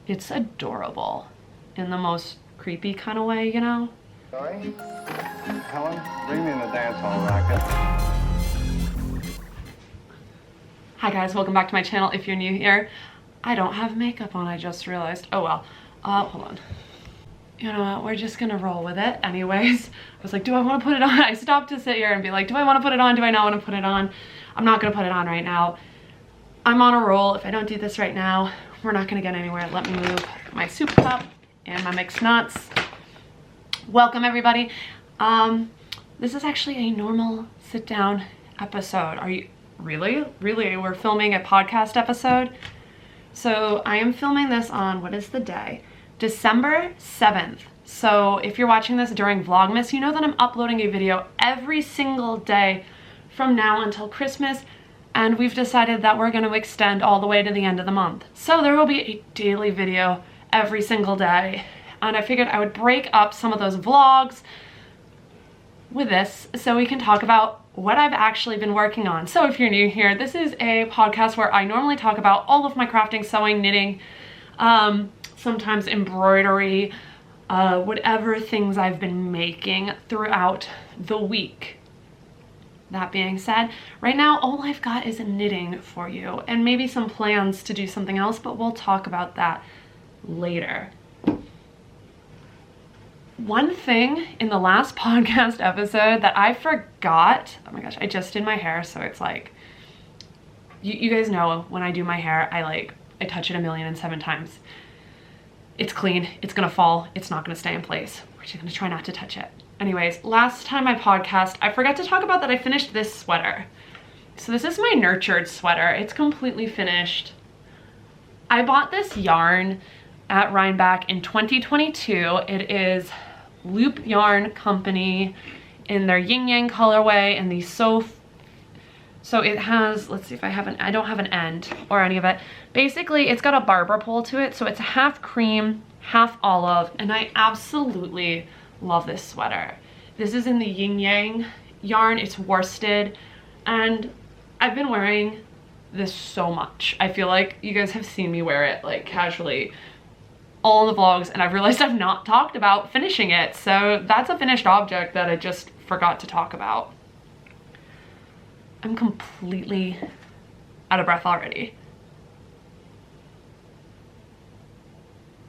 It's adorable in the most creepy kind of way, you know? Sorry? Helen, bring me in the dance hall racket. Hi guys, welcome back to my channel. If you're new here, I don't have makeup on, I just realized. Oh well, hold on. You know what, we're just gonna roll with it anyways. I was like, do I wanna put it on? I stopped to sit here and be like, do I wanna put it on? Do I not wanna put it on? I'm not gonna put it on right now. I'm on a roll. If I don't do this right now, we're not gonna get anywhere. Let me move my soup cup and my mixed nuts. Welcome everybody. This is actually a normal sit down episode. Are you really? We're filming a podcast episode? So I am filming this on, what is the day? December 7th. So if you're watching this during Vlogmas, you know that I'm uploading a video every single day from now until Christmas. And we've decided that we're going to extend all the way to the end of the month. So there will be a daily video every single day. And I figured I would break up some of those vlogs with this so we can talk about what I've actually been working on. So if you're new here, this is a podcast where I normally talk about all of my crafting, sewing, knitting, sometimes embroidery, whatever things I've been making throughout the week. That being said, right now all I've got is knitting for you and maybe some plans to do something else, but we'll talk about that later. One thing in the last podcast episode that I forgot, oh my gosh, I just did my hair, so it's like, you guys know when I do my hair, I touch it 1,000,007 times. It's clean, it's gonna fall, it's not gonna stay in place. We're just gonna try not to touch it. Anyways, last time I podcast, I forgot to talk about that I finished this sweater. So this is my Nurtured sweater. It's completely finished. I bought this yarn at Rhinebeck in 2022. It is Loop Yarn Company in their Yin Yang colorway, and the so it has, let's see if I have I don't have an end or any of it. Basically, it's got a barber pole to it, so it's half cream, half olive, and I absolutely love this sweater. This is in the Yin Yang yarn. It's worsted, and I've been wearing this so much. I feel like you guys have seen me wear it like casually all in the vlogs, and I've realized I've not talked about finishing it, so that's a finished object that I just forgot to talk about. I'm completely out of breath already.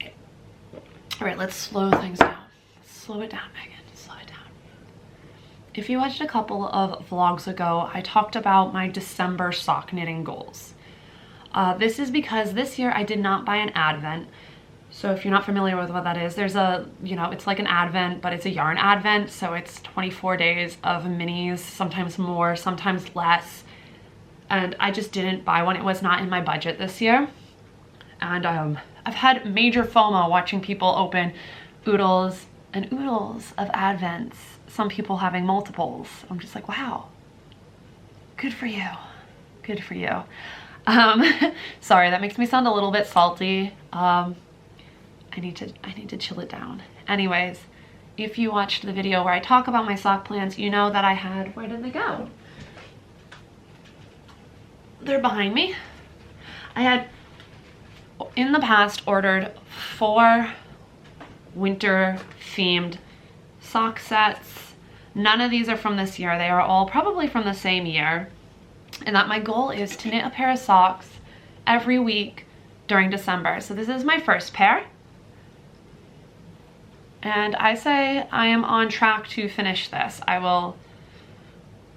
All right, let's slow things down. Slow it down, Megan, slow it down. If you watched a couple of vlogs ago, I talked about my December sock knitting goals. This is because this year I did not buy an advent. So if you're not familiar with what that is, there's a, it's like an advent, but it's a yarn advent. So it's 24 days of minis, sometimes more, sometimes less. And I just didn't buy one. It was not in my budget this year. And I've had major FOMO watching people open oodles and oodles of advents. Some people having multiples. I'm just like, wow, good for you. Good for you. Sorry, that makes me sound a little bit salty. I need to chill it down. Anyways, if you watched the video where I talk about my sock plans, you know that I had, where did they go? They're behind me. I had, in the past, ordered 4 winter themed sock sets. None of these are from this year. They are all probably from the same year. And that my goal is to knit a pair of socks every week during December. So this is my first pair. And I say I am on track to finish this. I will,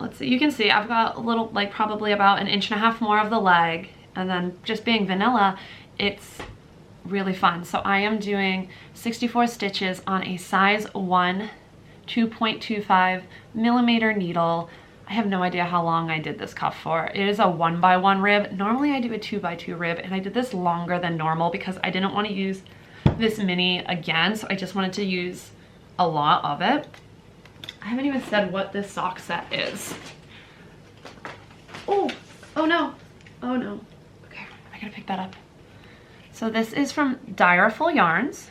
let's see, you can see I've got a little, probably about 1.5 inches more of the leg. And then just being vanilla, it's really fun. So I am doing 64 stitches on a size 1, 2.25 millimeter needle. I have no idea how long I did this cuff for. It is a 1x1 rib. Normally I do a 2x2 rib, and I did this longer than normal because I didn't want to use this mini again, so I just wanted to use a lot of it. I haven't even said what this sock set is. Oh no. Okay, I gotta pick that up. So this is from Direful Yarns.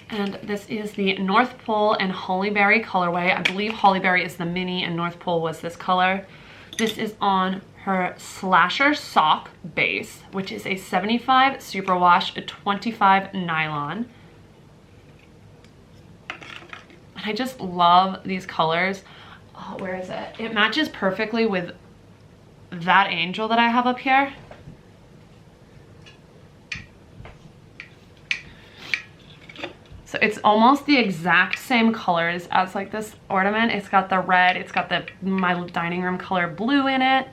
And this is the North Pole and Hollyberry colorway. I believe Hollyberry is the mini and North Pole was this color. This is on her Slasher Sock base, which is a 75 superwash, a 25 nylon. And I just love these colors. Oh, where is it? It matches perfectly with that angel that I have up here. So it's almost the exact same colors as like this ornament. It's got the red, it's got my dining room color blue in it.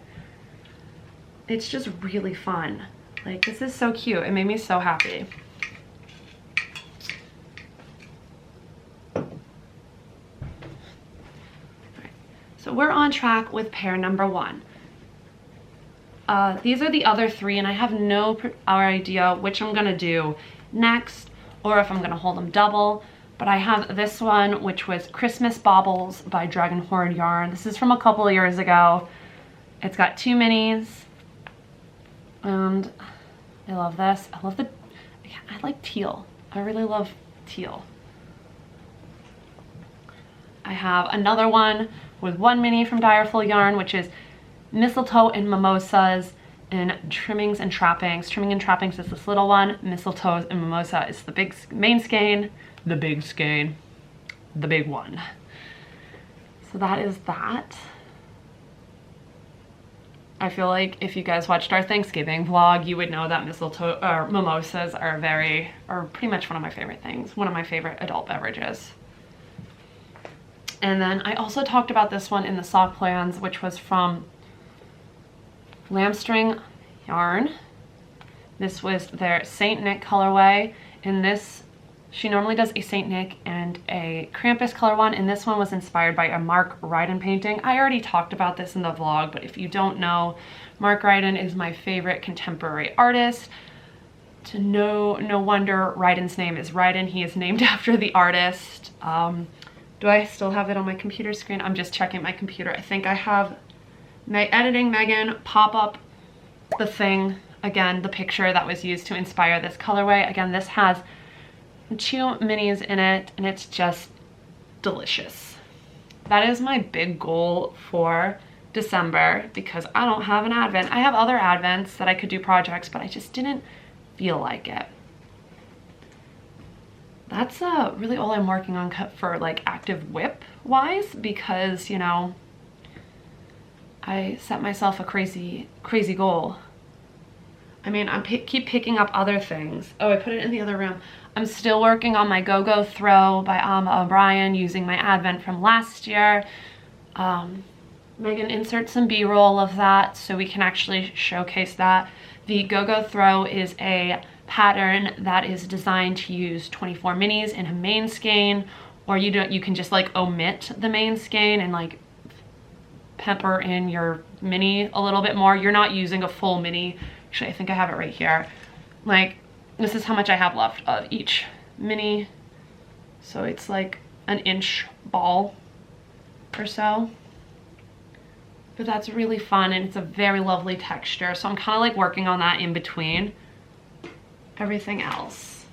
It's just really fun. Like, this is so cute. It made me so happy. So we're on track with pair number 1. These are the other 3, and I have no idea which I'm gonna do next or if I'm gonna hold them double. But I have this one, which was Christmas Baubles by Dragon Horde Yarn. This is from a couple of years ago. It's got 2 minis, and I love this. I like teal. I really love teal. I have another one with 1 mini from Direful Yarn, which is Mistletoe and Mimosas in Trimmings and Trappings. Trimming and Trappings is this little one. Mistletoe and Mimosa is the big main skein. The big skein. The big one. So that is that. I feel like if you guys watched our Thanksgiving vlog, you would know that mistletoe or mimosas are pretty much one of my favorite things. One of my favorite adult beverages. And then I also talked about this one in the sock plans, which was from Lambstring Yarn. This was their Saint Nick colorway. In this, she normally does a Saint Nick and a Krampus color one, and this one was inspired by a Mark Ryden painting. I already talked about this in the vlog, but if you don't know, Mark Ryden is my favorite contemporary artist. No wonder Ryden's name is Ryden. He is named after the artist. Do I still have it on my computer screen? I'm just checking my computer. I think I have my editing Megan pop up the thing again, the picture that was used to inspire this colorway. Again, this has 2 minis in it, and it's just delicious. That is my big goal for December, because I don't have an advent. I have other advents that I could do projects, but I just didn't feel like it. That's really all I'm working on for like active whip wise, because, you know, I set myself a crazy goal. I mean, keep picking up other things. Oh, I put it in the other room. I'm still working on my Go-Go Throw by Alma O'Brien using my advent from last year. Megan, insert some B-roll of that so we can actually showcase that. The Go-Go Throw is a pattern that is designed to use 24 minis in a main skein, or you can just like omit the main skein and like pepper in your mini a little bit more. You're not using a full mini. Actually, I think I have it right here. Like, this is how much I have left of each mini. So it's like an inch ball or so. But that's really fun, and it's a very lovely texture. So I'm kind of like working on that in between everything else.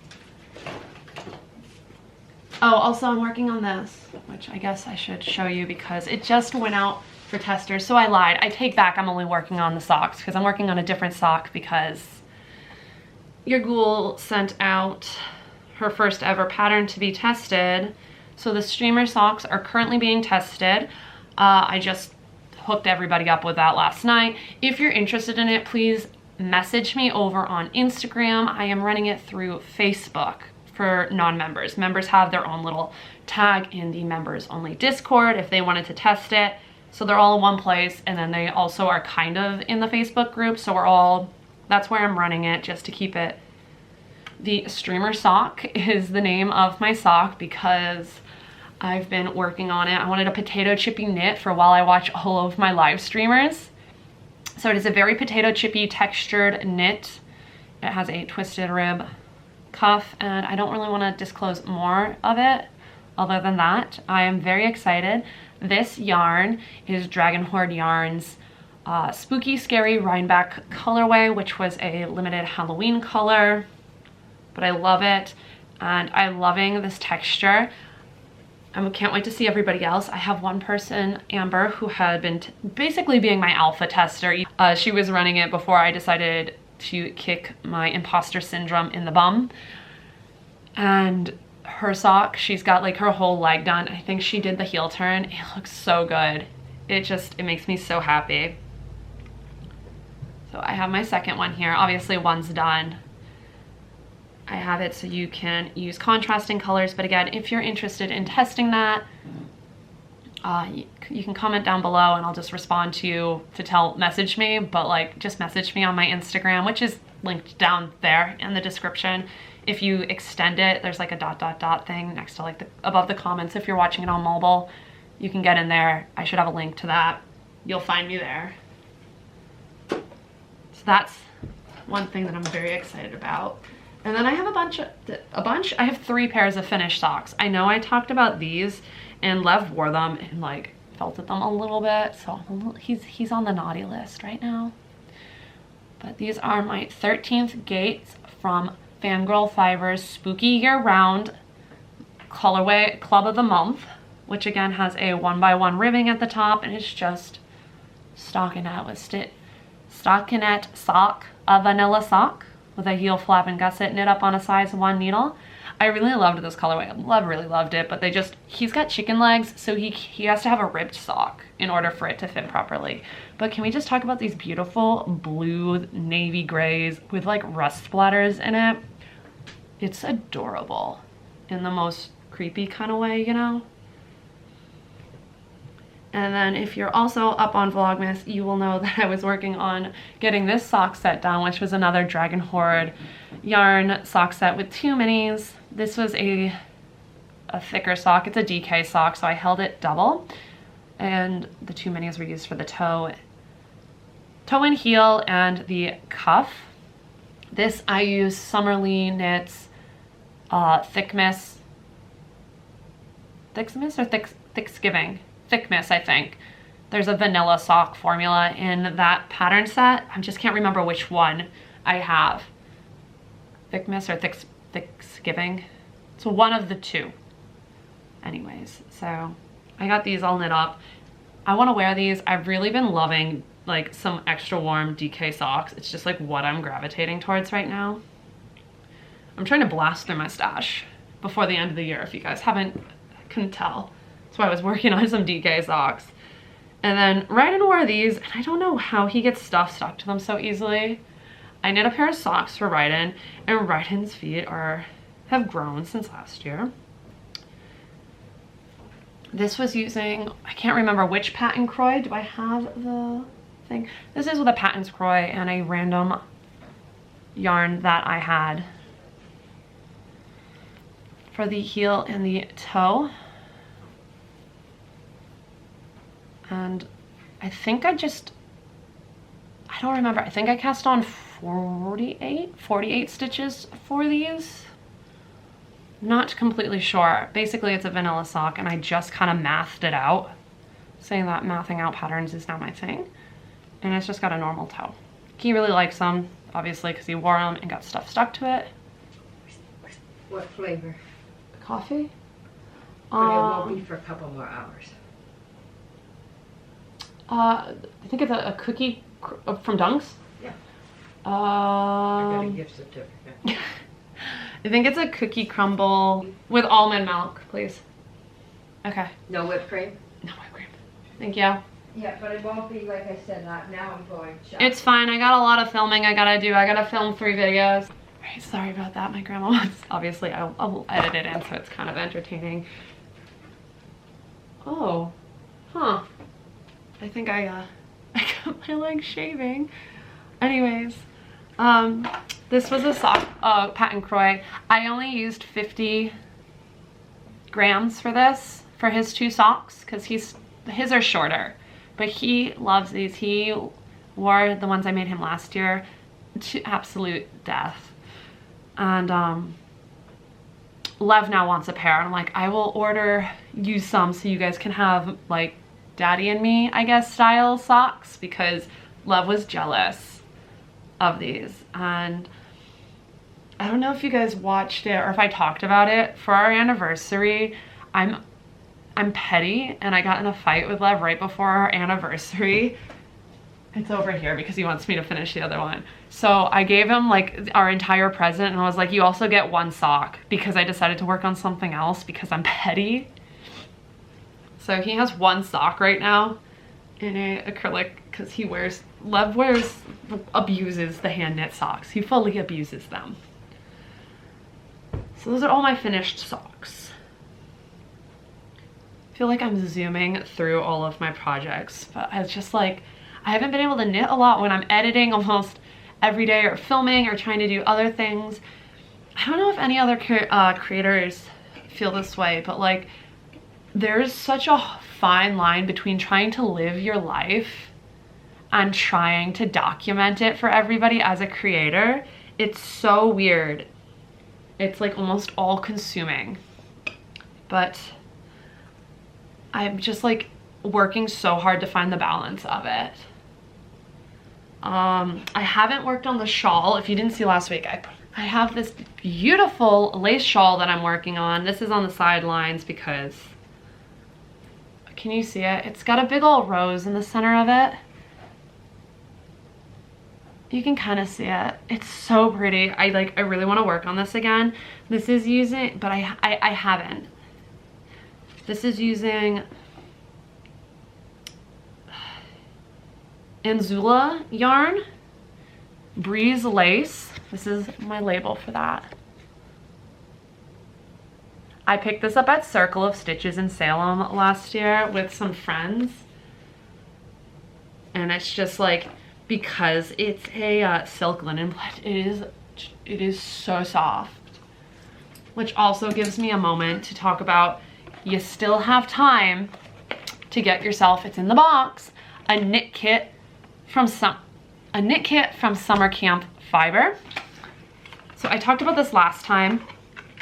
Oh, also I'm working on this, which I guess I should show you because it just went out for testers. So I lied. I take back I'm only working on the socks, because I'm working on a different sock because your ghoul sent out her first ever pattern to be tested. So the streamer socks are currently being tested. I just hooked everybody up with that last night. If you're interested in it, please message me over on Instagram. I am running it through Facebook for non-members. Members have their own little tag in the members only Discord if they wanted to test it. So they're all in one place, and then they also are kind of in the Facebook group. So that's where I'm running it, just to keep it. The streamer sock is the name of my sock because I've been working on it. I wanted a potato chippy knit for while I watch all of my live streamers. So it is a very potato chippy textured knit. It has a twisted rib cuff, and I don't really want to disclose more of it other than that. I am very excited. This yarn is Dragon Horde Yarn's Spooky Scary Rhineback colorway, which was a limited Halloween color, but I love it, and I'm loving this texture. I can't wait to see everybody else. I have one person, Amber, who had been basically being my alpha tester. She was running it before I decided to kick my imposter syndrome in the bum. And her sock, she's got like her whole leg done. I think she did the heel turn. It looks so good. It makes me so happy. So I have my second one here. Obviously one's done. I have it so you can use contrasting colors, but again, if you're interested in testing that, you can comment down below and I'll just respond to you message me, but like just message me on my Instagram, which is linked down there in the description. If you extend it, there's like a ... thing next to like above the comments. If you're watching it on mobile, you can get in there. I should have a link to that. You'll find me there. So that's one thing that I'm very excited about. And then I have I have 3 pairs of finished socks. I know I talked about these and Lev wore them and like felt at them a little bit. So he's on the naughty list right now. But these are my 13th Gates from Fangirl Fiber's Spooky Year Round colorway Club of the Month, which again has a 1x1 ribbing at the top, and it's just stockinette sock, a vanilla sock with a heel flap and gusset knit up on a size 1 needle. I really loved this colorway. Love really loved it, but he's got chicken legs, so he has to have a ribbed sock in order for it to fit properly. But can we just talk about these beautiful blue navy grays with like rust splatters in it? It's adorable in the most creepy kind of way, you know? And then if you're also up on Vlogmas, you will know that I was working on getting this sock set done, which was another Dragon Horde yarn sock set with 2 minis. This was a thicker sock. It's a DK sock, so I held it double. And the 2 minis were used for the toe and heel and the cuff. This I used Summerly Knits Thickmiss Thickmiss, I think. There's a vanilla sock formula in that pattern set. I just can't remember which one I have. Thickmiss or Thicksgiving. So one of the 2. Anyways, so I got these all knit up. I want to wear these. I've really been loving like some extra warm DK socks. It's just like what I'm gravitating towards right now. I'm trying to blast through my stash before the end of the year, if you guys couldn't tell. That's why I was working on some DK socks. And then Ryden wore these, and I don't know how he gets stuff stuck to them so easily. I knit a pair of socks for Ryden, and Ryden's feet have grown since last year. This was using, I can't remember which patent croy. Do I have the thing? This is with a patent croy and a random yarn that I had for the heel and the toe. And I think I don't remember. I think I cast on 48 stitches for these. Not completely sure. Basically, it's a vanilla sock, and I just kind of mathed it out, saying that mathing out patterns is not my thing. And it's just got a normal toe. He really likes them, obviously, because he wore them and got stuff stuck to it. What flavor? Coffee? But it won't be for a couple more hours. I think it's a cookie from Dunks. Yeah. I got a gift certificate. I think it's a cookie crumble with almond milk, please. Okay. No whipped cream? No whipped cream. Thank you. Yeah, but it won't be like I said, now I'm going shopping. It's fine. I got a lot of filming I gotta do. I gotta film 3 videos. Right, sorry about that. My grandma wants, obviously I'll edit it in so it's kind of entertaining. Oh. Huh. I think I got my leg shaving. Anyways, this was a sock, patent croy. I only used 50 grams for this, for his 2 socks, because his are shorter. But he loves these. He wore the ones I made him last year to absolute death. And Lev now wants a pair. And I'm like, I will order you some so you guys can have like daddy and me, I guess, style socks, because Lev was jealous of these. And I don't know if you guys watched it or if I talked about it. For our anniversary, I'm I'm petty and I got in a fight with Lev right before our anniversary. It's over here because he wants me to finish the other one. So I gave him like our entire present and I was like, you also get one sock because I decided to work on something else because I'm petty. So he has one sock right now in a acrylic because Lev abuses the hand knit socks. He fully abuses them. So those are all my finished socks. I feel like I'm zooming through all of my projects, but it's just like, I haven't been able to knit a lot when I'm editing almost every day or filming or trying to do other things. I don't know if any other creators feel this way, but like there's such a fine line between trying to live your life and trying to document it for everybody as a creator. It's so weird. It's like almost all consuming. But I'm just like working so hard to find the balance of it. I haven't worked on the shawl. If you didn't see last week, I have this beautiful lace shawl that I'm working on. This is on the sidelines because, can you see it? It's got a big old rose in the center of it. You can kind of see it. It's so pretty. I really want to work on this again. This is using, but I haven't. This is using Anzula yarn, Breeze lace. This is my label for that. I picked this up at Circle of Stitches in Salem last year with some friends. And it's just like, because it's a silk linen blend, it is so soft. Which also gives me a moment to talk about, you still have time to get yourself, it's in the box, a knit kit from Summer Camp Fiber. So I talked about this last time,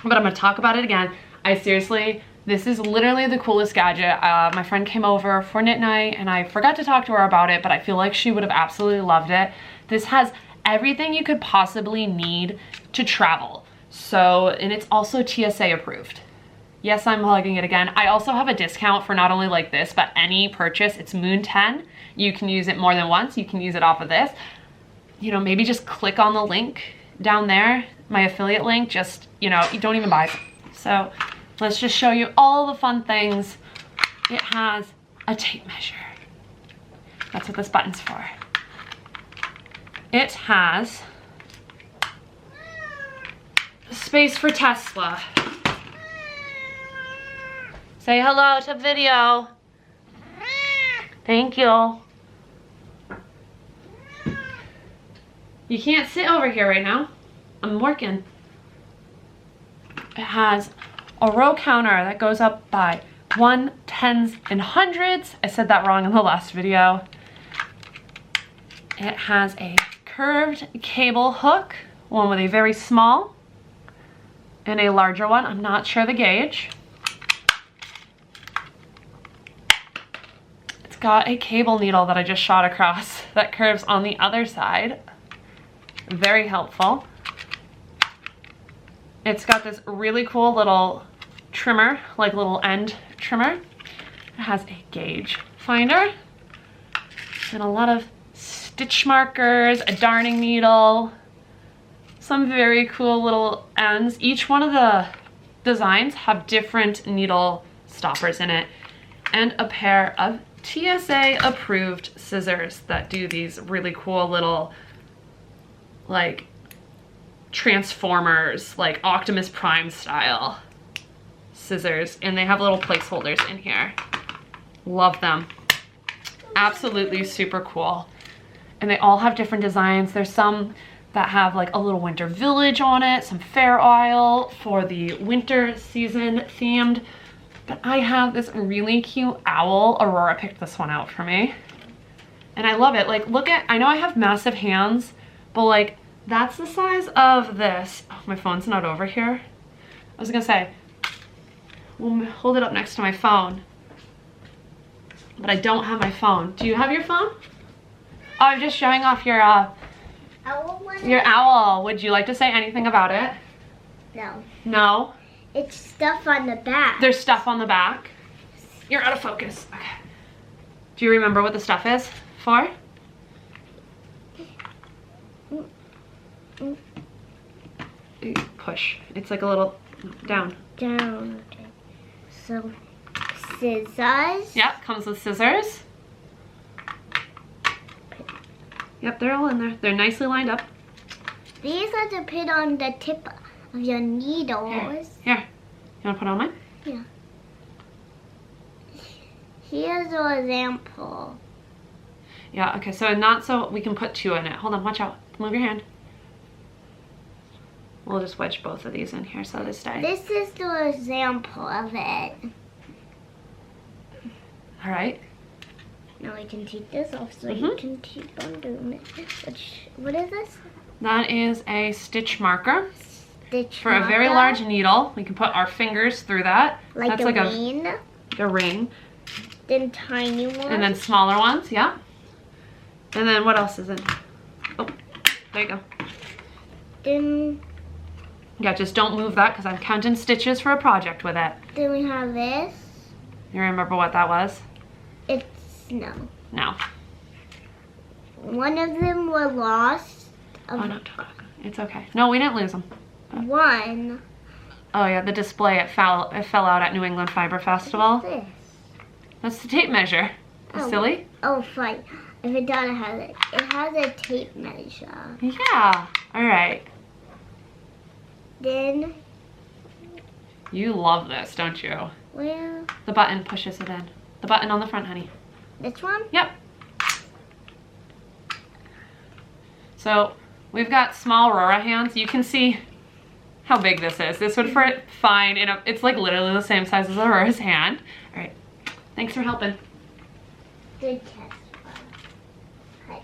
but I'm gonna talk about it again. This is literally the coolest gadget. My friend came over for knit night and I forgot to talk to her about it, but I feel like she would have absolutely loved it. This has everything you could possibly need to travel. So, and it's also TSA approved. Yes, I'm plugging it again. I also have a discount for not only like this, but any purchase. It's Moon 10. You can use it more than once. You can use it off of this. You know, maybe just click on the link down there, my affiliate link, just, you know, you don't even buy it. So let's just show you all the fun things. It has a tape measure. That's what this button's for. It has space for Tesla. Say hello to video. Thank you. You can't sit over here right now. I'm working. It has a row counter that goes up by 1, 10s, and 100s. I said that wrong in the last video. It has a curved cable hook, one with a very small and a larger one. I'm not sure the gauge. It's got a cable needle that I just shot across that curves on the other side. Very helpful. It's got this really cool little trimmer, like little end trimmer. It has a gauge finder and a lot of stitch markers, a darning needle, some very cool little ends. Each one of the designs have different needle stoppers in it, and a pair of TSA approved scissors that do these really cool little like Transformers, like Optimus Prime style scissors, and they have little placeholders in here. Love them. Absolutely super cool. And they all have different designs. There's some that have like a little winter village on it, some Fair Isle for the winter season themed. But I have this really cute owl. Aurora picked this one out for me. And I love it. Like, look at, I know I have massive hands, but like, that's the size of this. Oh, my phone's not over here. I was gonna say, we'll hold it up next to my phone. But I don't have my phone. Do you have your phone? Oh, I'm just showing off your owl. Would you like to say anything about it? No. No? It's stuff on the back. There's stuff on the back? you're out of focus. Okay. Do you remember what the stuff is for? Push. It's like a little down. Down. Okay. So, scissors. Yep, comes with scissors. Yep, they're all in there. They're nicely lined up. These are to put on the tip of your needles. Here. You want to put on mine? Yeah. Here's an example. Yeah, okay, so not so we can put 2 in it. Hold on, watch out. Move your hand. We'll just wedge both of these in here so they stay. This is the example of it. All right. Now I can take this off so you can keep on doing it. What is this? That is a stitch marker. Stitch for a very large needle. We can put our fingers through that. Like That's a like ring. a ring. Then tiny ones. And then smaller ones, yeah. And then what else is in? Oh, there you go. Then Yeah, just don't move that because I'm counting stitches for a project with it. Then we have this. You remember what that was? It's no. No. One of them were lost. Oh no, it's okay. No, we didn't lose them. One. Oh yeah, the display, it fell out at New England Fiber Festival. What's this? That's the tape measure. Oh. Silly? Oh, fine. I forgot it has it. It has a tape measure. Yeah. All right. Then, You love this, don't you? well, The button pushes it in. The button on the front, honey. this one? Yep. So we've got small Aurora hands. You can see how big this is. This would fit fine. It's like literally the same size as Aurora's hand. All right. Thanks for helping. Good test. Hi.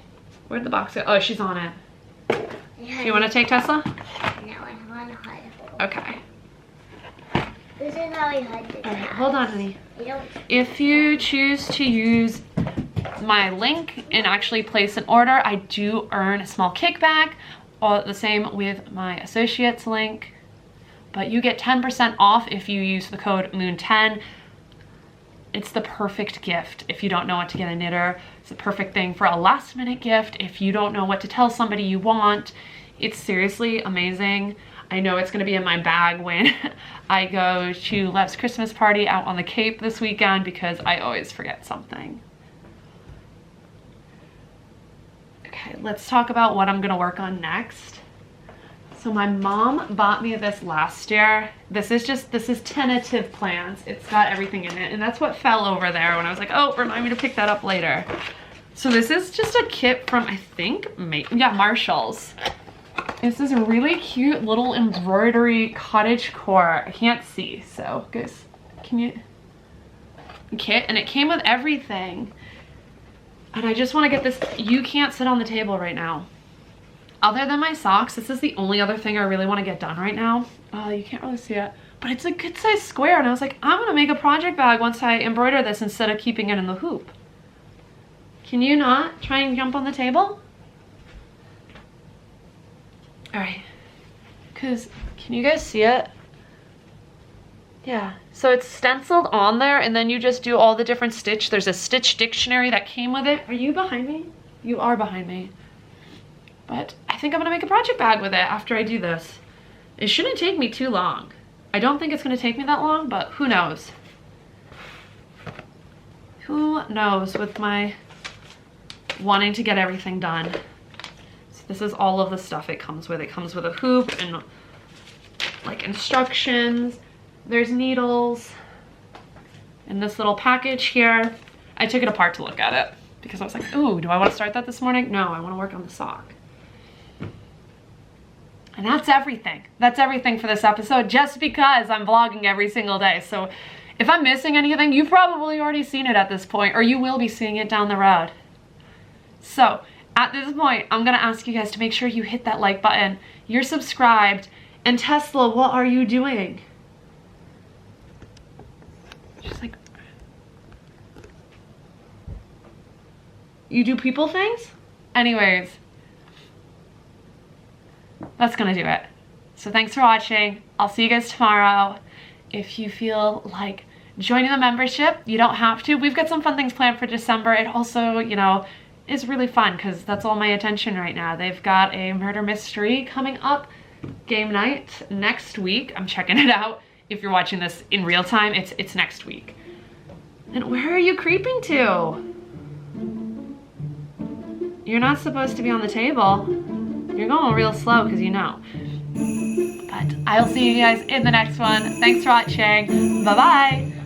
Where'd the box go? Oh, she's on it. Do You want to take Tesla? No, I want to hide. Okay. This is how I hide the All right. Hold on, honey. I don't. If you choose to use my link and actually place an order, I do earn a small kickback. All the same with my associates link. But you get 10% off if you use the code MOON10. It's the perfect gift if you don't know what to get a knitter. It's the perfect thing for a last minute gift if you don't know what to tell somebody you want. It's seriously amazing. I know it's gonna be in my bag when I go to Lev's Christmas party out on the Cape this weekend because I always forget something. Okay, let's talk about what I'm gonna work on next. So my mom bought me this last year. This is tentative plans. It's got everything in it, and that's what fell over there when I was like, oh, remind me to pick that up later. So this is just a kit from, I think, Marshall's. This is a really cute little embroidery cottagecore. I can't see, so guys, can you? Kit, and it came with everything. And I just want to get this. You can't sit on the table right now. Other than my socks, this is the only other thing I really want to get done right now. You can't really see it, but it's a good size square. And I was like, I'm gonna make a project bag once I embroider this instead of keeping it in the hoop. Can you not try and jump on the table? All right, cause can you guys see it? Yeah, so it's stenciled on there and then you just do all the different stitch. There's a stitch dictionary that came with it. Are you behind me? You are behind me. But I think I'm gonna make a project bag with it after I do this. It shouldn't take me too long. I don't think it's gonna take me that long, but who knows? Who knows with my wanting to get everything done. So this is all of the stuff it comes with. It comes with a hoop and like instructions. There's needles in this little package here. I took it apart to look at it because I was like, ooh, do I want to start that this morning? No, I want to work on the sock. And that's everything. That's everything for this episode, just because I'm vlogging every single day. So if I'm missing anything, you've probably already seen it at this point, or you will be seeing it down the road. So at this point, I'm gonna ask you guys to make sure you hit that like button, you're subscribed, and Tesla, what are you doing? She's like, you do people things? Anyways, that's gonna do it. So thanks for watching. I'll see you guys tomorrow. If you feel like joining the membership. You don't have to. We've got some fun things planned for December. It also, you know, is really fun because that's all my attention right now. They've got a murder mystery coming up, game night next week. I'm checking it out. If you're watching this in real time, it's next week. And where are you creeping to? You're not supposed to be on the table. You're going real slow because you know. But I'll see you guys in the next one. Thanks for watching. Bye-bye.